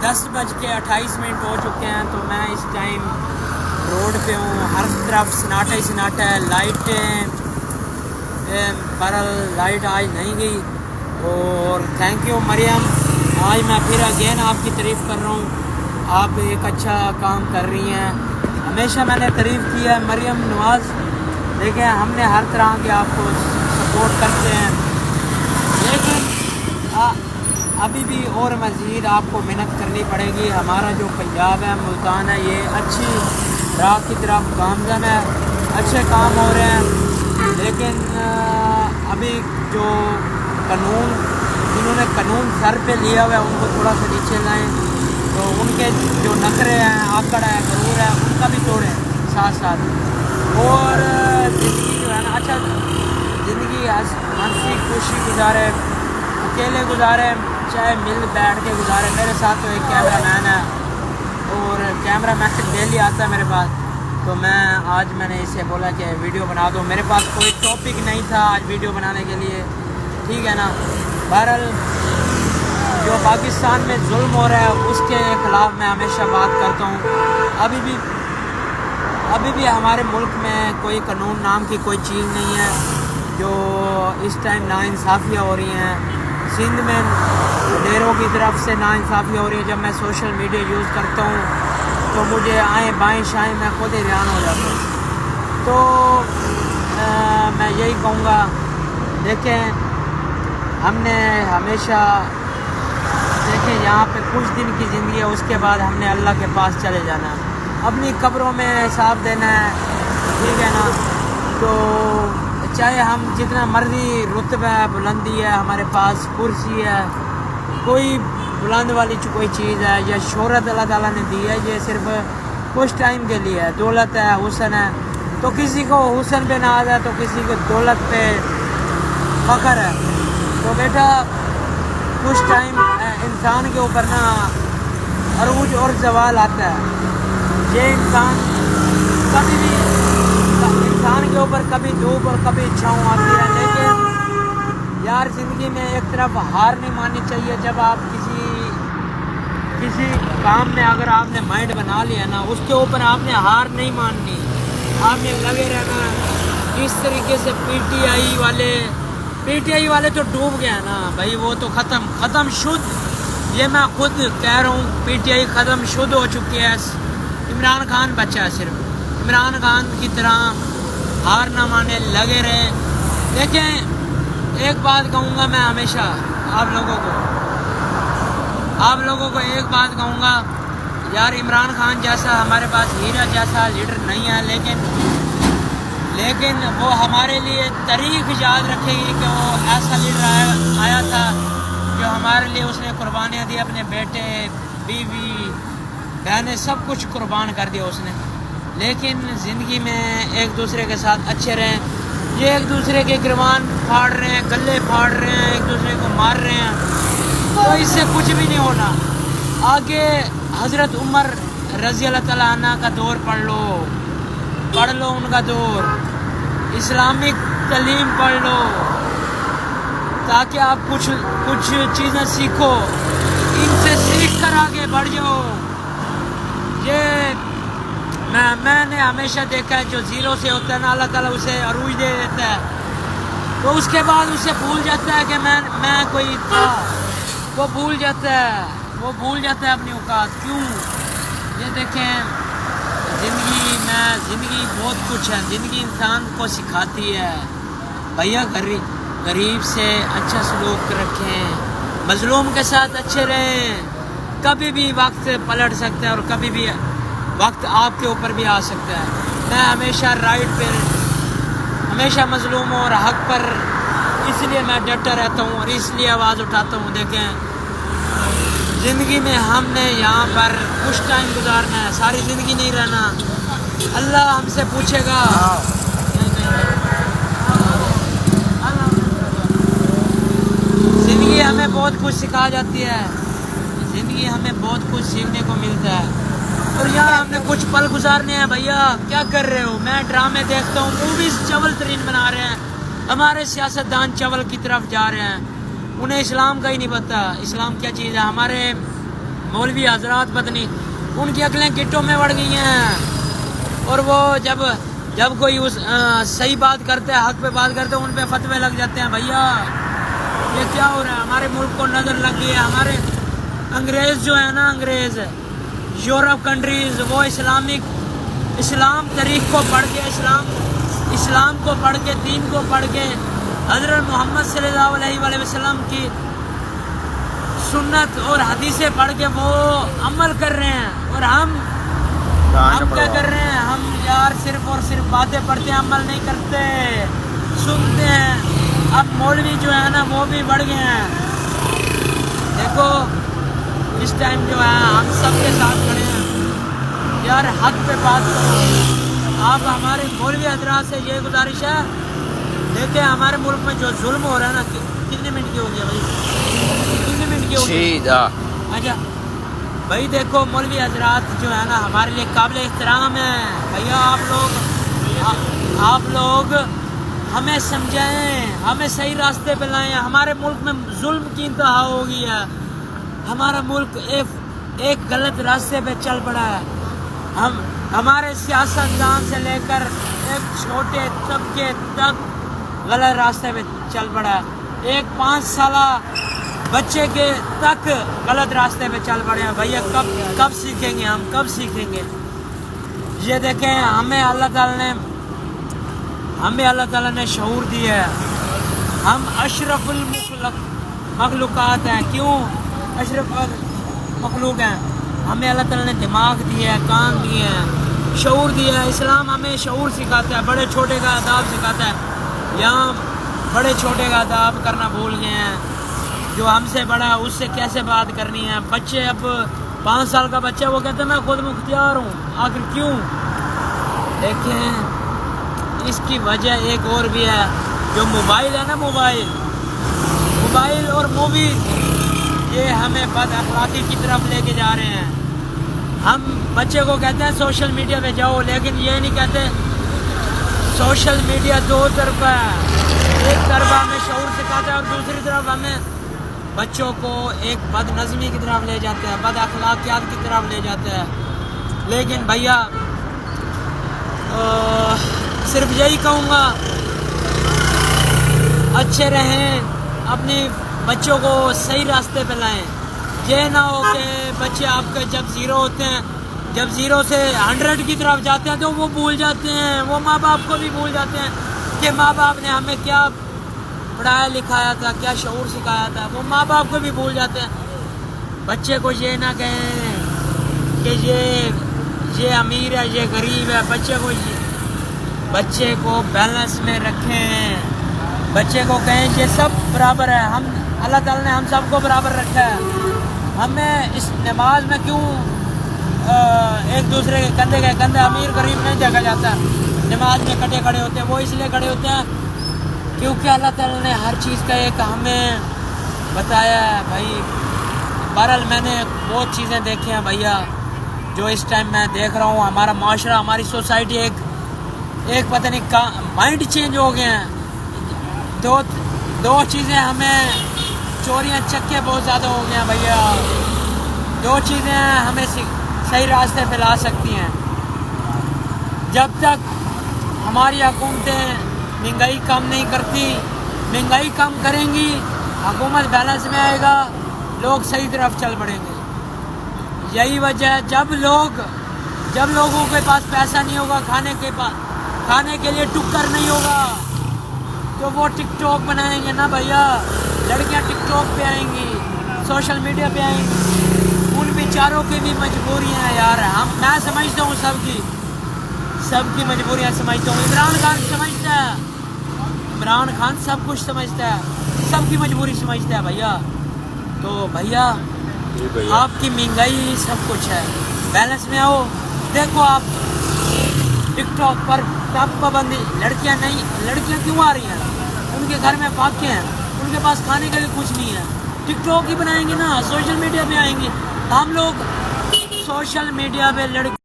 10:28 ہو چکے ہیں. تو میں اس ٹائم روڈ پہ ہوں. ہر طرف سناٹا ہی سناٹا ہے. لائٹیں برل لائٹ آج نہیں گئی. اور تھینک یو مریم, آج میں پھر اگین آپ کی تعریف کر رہا ہوں. آپ ایک اچھا کام کر رہی ہیں. ہمیشہ میں نے تعریف کی ہے مریم نواز. دیکھیں ہم نے ہر طرح کے آپ کو سپورٹ کرتے ہیں, لیکن ابھی بھی اور مزید آپ کو محنت کرنی پڑے گی. ہمارا جو پنجاب ہے, ملتان ہے, یہ اچھی راہ کی طرف گامزن ہے. اچھے کام ہو رہے ہیں, لیکن ابھی جو جنہوں نے قانون سر پہ لیا ہوا ہے ان کو تھوڑا سا نیچے لائیں. تو ان کے جو نخرے ہیں, آکڑ ہے, غرور ہے, ان کا بھی توڑیں ساتھ ساتھ. اور زندگی جو ہے نا, اچھا زندگی ہنسی خوشی گزارے, اکیلے گزارے, چاہے مل بیٹھ کے گزارے. میرے ساتھ تو ایک کیمرہ مین ہے, اور کیمرہ مین ڈیلی آتا ہے میرے پاس. تو آج میں نے اسے بولا کہ ویڈیو بنا دو. میرے پاس کوئی ٹاپک نہیں تھا آج ویڈیو بنانے کے لیے, ٹھیک ہے نا. بہرحال جو پاکستان میں ظلم ہو رہا ہے اس کے خلاف میں ہمیشہ بات کرتا ہوں. ابھی بھی ہمارے ملک میں کوئی قانون نام کی کوئی چیز نہیں ہے. جو اس ٹائم ناانصافیاں ہو رہی ہیں سندھ میں, ڈیروں کی طرف سے ناانصافیاں ہو رہی ہیں. جب میں سوشل میڈیا یوز کرتا ہوں تو مجھے آئیں بائیں شائیں میں خود حیران ہو جاتا ہوں. تو میں یہی کہوں گا, دیکھیں ہم نے ہمیشہ دیکھیں یہاں پہ کچھ دن کی زندگی ہے, اس کے بعد ہم نے اللہ کے پاس چلے جانا ہے, اپنی قبروں میں حساب دینا ہے, ٹھیک ہے نا. تو چاہے ہم جتنا مرضی رتبہ ہے, بلندی ہے, ہمارے پاس کرسی ہے, کوئی بلند والی کوئی چیز ہے یا شہرت اللہ تعالیٰ نے دی ہے, یہ صرف کچھ ٹائم کے لیے ہے. دولت ہے, حسن ہے, تو کسی کو حسن پہ ناز ہے, تو کسی کو دولت پہ فخر ہے. تو بیٹا کچھ ٹائم انسان کے اوپر نا عروج اور زوال آتا ہے. یہ انسان کے اوپر کبھی دھوپ اور کبھی چھاؤں آتی ہے. لیکن یار زندگی میں ایک طرف ہار نہیں ماننی چاہیے. جب آپ کسی کام میں اگر آپ نے مائنڈ بنا لیا نا, اس کے اوپر آپ نے ہار نہیں ماننی, آپ نے لگے رہنا. اس طریقے سے پی ٹی آئی والے تو ڈوب گیا نا بھائی, وہ تو ختم شد. یہ میں خود کہہ رہا ہوں, پی ٹی آئی ختم شد ہو چکی ہے. عمران خان بچا ہے, صرف عمران خان کی طرح ہار نہ مانے, لگے رہے. دیکھیں ایک بات کہوں گا میں ہمیشہ آپ لوگوں کو ایک بات کہوں گا, یار عمران خان جیسا ہمارے پاس ہیرا جیسا لیڈر نہیں ہے, لیکن وہ ہمارے لیے تاریخ یاد رکھے گی کہ وہ ایسا لیڈر آیا تھا جو ہمارے لیے اس نے قربانیاں دی. اپنے بیٹے, بیوی, بہنیں, سب کچھ قربان کر دیا اس نے. لیکن زندگی میں ایک دوسرے کے ساتھ اچھے رہیں. یہ ایک دوسرے کے گریبان پھاڑ رہے ہیں, گلے پھاڑ رہے ہیں, ایک دوسرے کو مار رہے ہیں, تو اس سے کچھ بھی نہیں ہونا. آگے حضرت عمر رضی اللہ تعالیٰ عنہ کا دور پڑھ لو ان کا دور, اسلامک تعلیم پڑھ لو, تاکہ آپ کچھ چیزیں سیکھو, ان سے سیکھ کر آگے بڑھ جاؤ. یہ میں نے ہمیشہ دیکھا ہے, جو زیرو سے ہوتا ہے نا, اللہ تعالیٰ اسے عروج دے دیتا ہے, تو اس کے بعد اسے بھول جاتا ہے کہ میں کوئی تھا. وہ بھول جاتا ہے اپنی اوقات. کیوں؟ یہ دیکھیں زندگی بہت کچھ ہے. زندگی انسان کو سکھاتی ہے بھیا, غریب سے اچھا سلوک رکھیں, مظلوم کے ساتھ اچھے رہیں. کبھی بھی وقت پلٹ سکتا ہے, اور کبھی بھی وقت آپ کے اوپر بھی آ سکتا ہے. میں ہمیشہ رائٹ پہ, ہمیشہ مظلوموں اور حق پر, اس لیے میں ڈٹا رہتا ہوں اور اس لیے آواز اٹھاتا ہوں. دیکھیں زندگی میں ہم نے یہاں پر کچھ ٹائم گزارنا ہے, ساری زندگی نہیں رہنا. اللہ ہم سے پوچھے گا. زندگی ہمیں بہت کچھ سکھا جاتی ہے, زندگی ہمیں بہت کچھ سیکھنے کو ملتا ہے. اور یہاں ہم نے کچھ پل گزارنے ہیں. بھیا کیا کر رہے ہو؟ میں ڈرامے دیکھتا ہوں, موویز چول ترین بنا رہے ہیں. ہمارے سیاستدان چول کی طرف جا رہے ہیں, انہیں اسلام کا ہی نہیں پتہ. اسلام کیا چیز ہے؟ मौलवी हजरात पत्नी उनकी अकलें गिट्टों में बढ़ गई हैं, और वो जब कोई उस सही बात करते हैं, हक पे बात करते हैं, उन पे फतवे लग जाते हैं। भैया ये क्या हो रहा है? हमारे मुल्क को नज़र लग गई है। हमारे अंग्रेज़ जो है ना, अंग्रेज़ यूरोप कंट्रीज़, वो इस्लाम तारीख को पढ़ के, इस्लाम को पढ़ के, दीन को पढ़ के, हज़रत मोहम्मद सल्लल्लाहु अलैहि वसल्लम की सुन्नत और हदीसें पढ़ के वो अमल कर रहे हैं, और हम क्या कर रहे हैं? हम यार सिर्फ और सिर्फ बातें पढ़ते हैं, अमल नहीं करते, सुनते हैं। अब मौलवी जो है ना वो भी बढ़ गए हैं। देखो इस टाइम जो है हम सबके साथ खड़े हैं यार, हक पे बात करो। आप हमारे मौलवी हजरात से ये गुजारिश है, देखिए हमारे मुल्क में जो जुल्म हो रहा है ना, कितने मिनट की हो गया भाई? कितने मिनट की हो गया? अच्छा भाई देखो, मौलवी हजरात जो है ना हमारे लिए काबिल एहतराम है। भैया आप लोग हमें समझाएं, हमें सही रास्ते पे लाएं। हमारे मुल्क में जुल्म की इंतहा हो गई है। हमारा मुल्क एक गलत रास्ते पे चल पड़ा है। हमारे सियासतदान से लेकर एक छोटे तबके तक गलत रास्ते पे चल पड़ा है। एक 5 साला बच्चे के तक गलत रास्ते पे चल पड़े हैं। भैया कब सीखेंगे हम? कब सीखेंगे? ये देखें, हमें अल्लाह ताला ने शऊर दिया है। हम अशरफुल मखलूकात हैं। क्यों अशरफ मखलूक हैं? हमें अल्लाह ताला ने दिमाग दिया है, कान दिए हैं, शऊर दिया है। इस्लाम हमें शऊर सिखाता है, बड़े छोटे का अदाब सिखाता है। यहाँ बड़े छोटे का अदाब करना भूल गए हैं। जो हमसे बड़ा है उससे कैसे बात करनी है। बच्चे, अब 5 साल का बच्चा वो कहते हैं मैं खुद मुख्तियार हूँ। आखिर क्यों? देखें इसकी वजह एक और भी है। जो मोबाइल है ना, मोबाइल और मूवी, ये हमें बद अखलाकी की तरफ लेके जा रहे हैं। हम बच्चे को कहते हैं सोशल मीडिया पे जाओ, लेकिन ये नहीं कहते सोशल मीडिया 2 तरफा है। एक तरफ हमें शऊर सिखाता है और दूसरी तरफ हमें बच्चों को एक बदनज़मी की तरफ ले जाते हैं, बद अखलाकियात की तरफ ले जाते हैं। लेकिन भैया सिर्फ यही कहूँगा, अच्छे रहें, अपने बच्चों को सही रास्ते पे लाएं। ये ना हो कि बच्चे आपके जब 0 होते हैं, जब 0 से 100 की तरफ जाते हैं तो वो भूल जाते हैं, वो माँ बाप को भी भूल जाते हैं कि माँ बाप ने हमें क्या पढ़ाया लिखाया था, क्या शऊर सिखाया था। वो माँ बाप को भी भूल जाते हैं। बच्चे को ये ना कहें कि ये अमीर है, ये गरीब है। बच्चे को बैलेंस में रखें। बच्चे को कहें ये सब बराबर है। अल्लाह ताला ने हम सबको बराबर रखा है। हमें इस नमाज में क्यों एक दूसरे के कंधे अमीर गरीब नहीं देखा जाता? नमाज में कटे खड़े होते हैं, वो इसलिए खड़े होते हैं क्योंकि अल्लाह ताला ने हर चीज़ का एक हमें बताया है। भाई बहरहाल मैंने बहुत चीज़ें देखी हैं भैया, जो इस टाइम मैं देख रहा हूँ। हमारा माशरा, हमारी सोसाइटी एक पता नहीं माइंड चेंज हो गए हैं। दो चीज़ें हमें, चोरियाँ चक्के बहुत ज़्यादा हो गए हैं भैया। 2 चीज़ें हमें सही रास्ते पे ला सकती हैं। जब तक हमारी हुकूमतें महंगाई कम नहीं करती, महंगाई कम करेंगी, हुकूमत बैलेंस में आएगा, लोग सही तरफ चल पड़ेंगे। यही वजह है, जब लोगों के पास पैसा नहीं होगा, खाने के लिए टुक्कर नहीं होगा, तो वो टिकटॉक बनाएंगे ना भैया। लड़कियां टिकटॉक पे आएंगी, सोशल मीडिया पे आएंगी। उन बेचारों की भी मजबूरियां हैं यार। मैं समझता हूँ सबकी मजबूरियां समझता हूँ। इमरान खान समझता है, इमरान खान सब कुछ समझता है, सबकी मजबूरी समझता है भैया। तो भैया आपकी महंगाई सब कुछ है, बैलेंस में आओ। देखो आप टिकटॉक पर कब पाबंदी, लड़कियां क्यों आ रही हैं? उनके घर में फाके हैं, उनके पास खाने के लिए कुछ नहीं है। टिकटॉक ही बनाएंगे ना, सोशल मीडिया पे आएंगे। हम लोग सोशल मीडिया पे